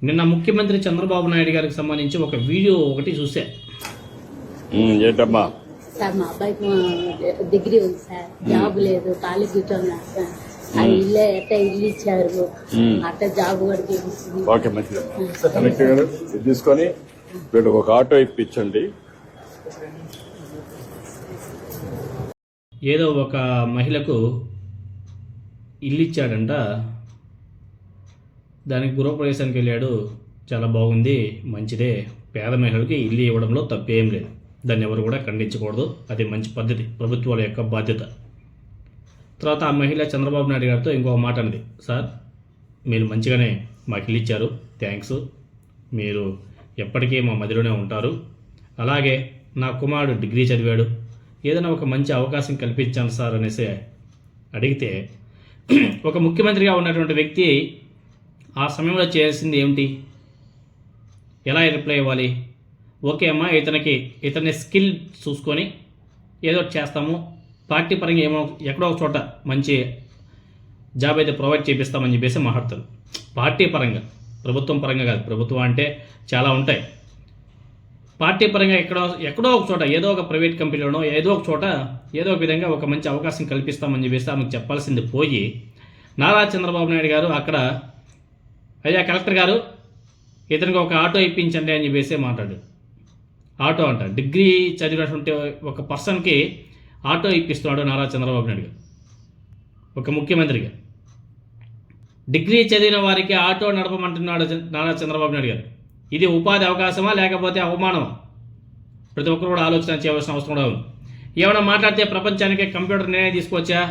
నిన్న ముఖ్యమంత్రి చంద్రబాబు నాయుడు గారికి సంబంధించి ఒక వీడియో ఒకటి చూసా. ఏంటమ్మా? సార్ మా అబ్బాయికి డిగ్రీ ఉంది సార్, జాబ్ లేదు, ఖాళీ కూర్చున్నారు సార్. ఆ ఇల్లు ఇల్లు ఇచ్చారు, అట్ట జాబ్ కూడా చేపిస్తుంది. ఓకే, మంచిది. కలెక్టర్ గారు ఇది తీసుకొని వీళ్ళకి ఒక ఆటో ఇప్పించండి. ఏదో ఒక మహిళకు ఇల్లు ఇచ్చాడంట, దానికి గృహప్రవేశానికి వెళ్ళాడు. చాలా బాగుంది, మంచిదే. పేద మహిళలకి ఇల్లు ఇవ్వడంలో తప్పేం లేదు, దాన్ని ఎవరు కూడా ఖండించకూడదు. అది మంచి పద్ధతి, ప్రభుత్వాల యొక్క బాధ్యత. తర్వాత ఆ మహిళ చంద్రబాబు నాయుడు గారితో ఇంకొక మాట అన్నది. సార్, మీరు మంచిగానే మాకు ఇల్లు ఇచ్చారు, థ్యాంక్స్. మీరు ఎప్పటికీ మా మధ్యలోనే ఉంటారు. అలాగే నా కుమారుడు డిగ్రీ చదివాడు, ఏదైనా ఒక మంచి అవకాశం కల్పించాను సార్ అనేసి అడిగితే, ఒక ముఖ్యమంత్రిగా ఉన్నటువంటి వ్యక్తి ఆ సమయంలో చేయాల్సింది ఏమిటి? ఎలా రిప్లై ఇవ్వాలి? ఓకే అమ్మా, ఇతని స్కిల్ చూసుకొని ఏదో చేస్తాము, పార్టీ పరంగా ఏమో ఎక్కడో ఒక చోట మంచి జాబ్ అయితే ప్రొవైడ్ చేపిస్తామని చెప్పేసి మాట్లాడతారు. పార్టీ పరంగా, ప్రభుత్వం పరంగా కాదు. ప్రభుత్వం అంటే చాలా ఉంటాయి. పార్టీ పరంగా ఎక్కడో ఒక చోట, ఏదో ఒక ప్రైవేట్ కంపెనీలోనో ఏదో ఒక చోట ఏదో ఒక విధంగా ఒక మంచి అవకాశం కల్పిస్తామని చెప్పేసి ఆమెకు చెప్పాల్సింది పోయి, నారా చంద్రబాబు నాయుడు గారు అక్కడ, అయ్యా కలెక్టర్ గారు, ఇతనికి ఒక ఆటో ఇప్పించండి అని చెప్పేసి మాట్లాడు. ఆటో అంట, డిగ్రీ చదివినటువంటి ఒక పర్సన్కి ఆటో ఇప్పిస్తున్నాడు నారా చంద్రబాబు నాయుడు గారు, ఒక ముఖ్యమంత్రిగా. డిగ్రీ చదివిన వారికి ఆటో నడపమంటున్నాడు నారా చంద్రబాబు నాయుడు గారు. ఇది ఉపాధి అవకాశమా లేకపోతే అవమానమా? ప్రతి ఒక్కరు కూడా ఆలోచన చేయవలసిన అవసరం కూడా ఉంది. ఏమైనా మాట్లాడితే ప్రపంచానికి కంప్యూటర్ నేనే తీసుకొచ్చా,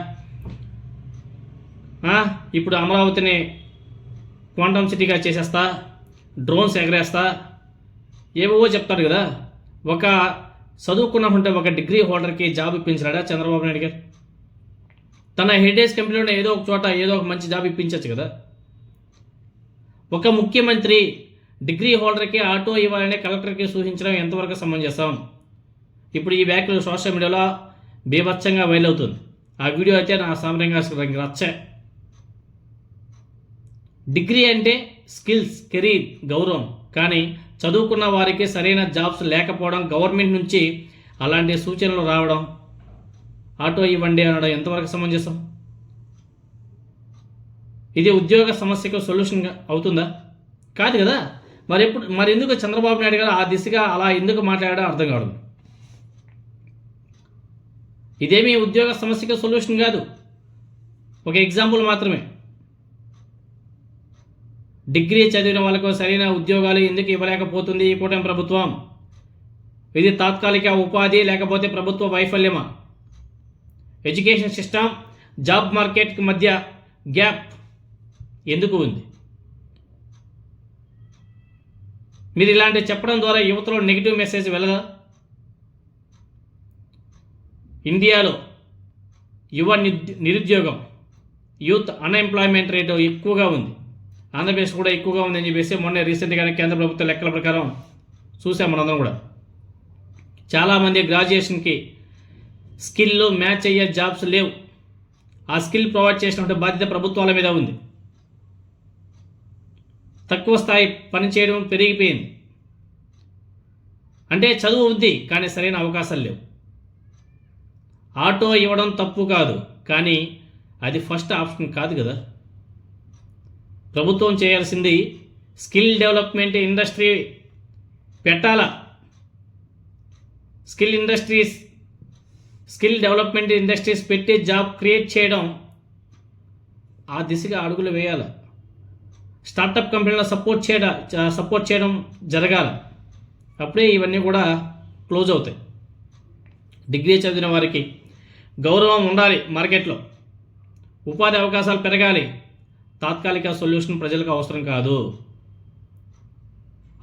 ఇప్పుడు అమరావతిని క్వాంటమ్ సిటీగా చేసేస్తా, డ్రోన్స్ ఎగరేస్తా, ఏవో చెప్తారు కదా. ఒక చదువుకున్నకుంటే ఒక డిగ్రీ హోల్డర్కి జాబ్ ఇప్పించాడా చంద్రబాబు నాయుడు గారు? తన హెరిటేజ్ కంపెనీలోనే ఏదో ఒక చోట ఏదో ఒక మంచి జాబ్ ఇప్పించవచ్చు కదా. ఒక ముఖ్యమంత్రి డిగ్రీ హోల్డర్కి ఆటో ఇవ్వాలని కలెక్టర్కి సూచించడం ఎంతవరకు సమంజసం? ఇప్పుడు ఈ వ్యాఖ్యలు సోషల్ మీడియాలో బీభత్సంగా వైరల్ అవుతుంది. ఆ వీడియో అయితే నా సామాన్యంగా రచ్చే. డిగ్రీ అంటే స్కిల్స్, కెరీర్, గౌరవం. కానీ చదువుకున్న వారికి సరైన జాబ్స్ లేకపోవడం, గవర్నమెంట్ నుంచి అలాంటి సూచనలు రావడం, ఆటో ఇవ్వండి అనడం ఎంతవరకు సమంజసం? ఇది ఉద్యోగ సమస్యకు సొల్యూషన్ అవుతుందా? కాదు కదా. మరి ఎందుకు చంద్రబాబు నాయుడు గారు ఆ దిశగా అలా ఎందుకు మాట్లాడాడో అర్థం కాదు. ఇదేమీ ఉద్యోగ సమస్యకు సొల్యూషన్ కాదు, ఒక ఎగ్జాంపుల్ మాత్రమే. డిగ్రీ చదివిన వాళ్ళకు సరైన ఉద్యోగాలు ఎందుకు ఇవ్వలేకపోతుంది ఈ కూటమి ప్రభుత్వం? ఇది తాత్కాలిక ఉపాధి లేకపోతే ప్రభుత్వ వైఫల్యమా? ఎడ్యుకేషన్ సిస్టమ్, జాబ్ మార్కెట్కి మధ్య గ్యాప్ ఎందుకు ఉంది? మీరు ఇలాంటివి చెప్పడం ద్వారా యువతలో నెగిటివ్ మెసేజ్ వెళ్ళదా? ఇండియాలో యువ నిరుద్యోగం, యూత్ అన్ఎంప్లాయ్మెంట్ రేటు ఎక్కువగా ఉంది. ఆంధ్రప్రదేశ్ కూడా ఎక్కువగా ఉందని చెప్పేసి మొన్న రీసెంట్గానే కేంద్ర ప్రభుత్వ లెక్కల ప్రకారం చూసాం మనందరం కూడా. చాలామంది గ్రాడ్యుయేషన్కి స్కిల్ మ్యాచ్ అయ్యే జాబ్స్ లేవు. ఆ స్కిల్ ప్రొవైడ్ చేసినటువంటి బాధ్యత ప్రభుత్వాల మీద ఉంది. తక్కువ స్థాయి పనిచేయడం పెరిగిపోయింది. అంటే చదువు ఉంది కానీ సరైన అవకాశాలు లేవు. ఆటో ఇవ్వడం తప్పు కాదు, కానీ అది ఫస్ట్ ఆప్షన్ కాదు కదా. ప్రభుత్వం చేయాల్సింది స్కిల్ డెవలప్మెంట్ ఇండస్ట్రీ పెట్టాలా. స్కిల్ డెవలప్మెంట్ ఇండస్ట్రీస్ పెట్టి జాబ్ క్రియేట్ చేయడం, ఆ దిశగా అడుగులు వేయాలి. స్టార్టప్ కంపెనీలో సపోర్ట్ చేయడం జరగాలి. అప్పుడే ఇవన్నీ కూడా క్లోజ్ అవుతాయి. డిగ్రీ చదివిన వారికి గౌరవం ఉండాలి, మార్కెట్లో ఉపాధి అవకాశాలు పెరగాలి. తాత్కాలిక సొల్యూషన్ ప్రజలకు అవసరం కాదు.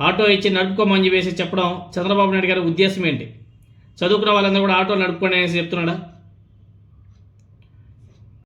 ఆటో ఇచ్చి నడుపుకోమని వేసి చెప్పడం చంద్రబాబు నాయుడు గారి ఉద్దేశం ఏంటి? చదువుకున్న వాళ్ళందరూ కూడా ఆటో నడుపుకోండి అనేసి చెప్తున్నాడా?